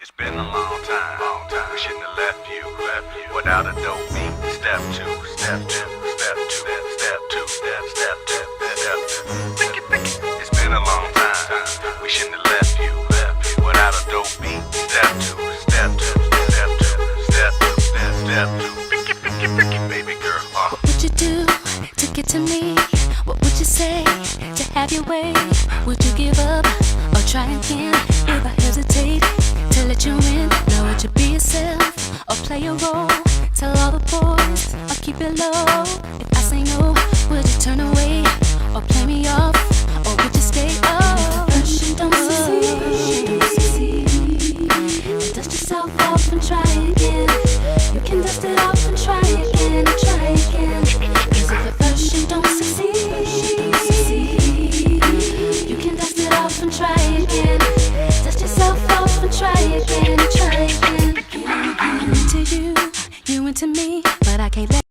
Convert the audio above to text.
It's been a long time. We shouldn't have left you without a dope beat. Step two, step two, step two, step two, step two, step two. It's been a long time. We shouldn't have left you without a dope beat. Step two, step two, step two, step two, step two. Baby girl, What would you do to get to me? What would you say to have your way? Would you give up or try again? If I hesitate to let you in, now would you be yourself or play a role? Tell all the boys or keep it low. If I say no, would you turn away or play me off, or would you stay? Oh, first you don't succeed, and dust yourself off and try again. You can dust it off and try again, try again. 'Cause if at first you don't succeed, you can dust it off and try again. Dust yourself off and try again, try again. I'm into you, you into me, but I can't let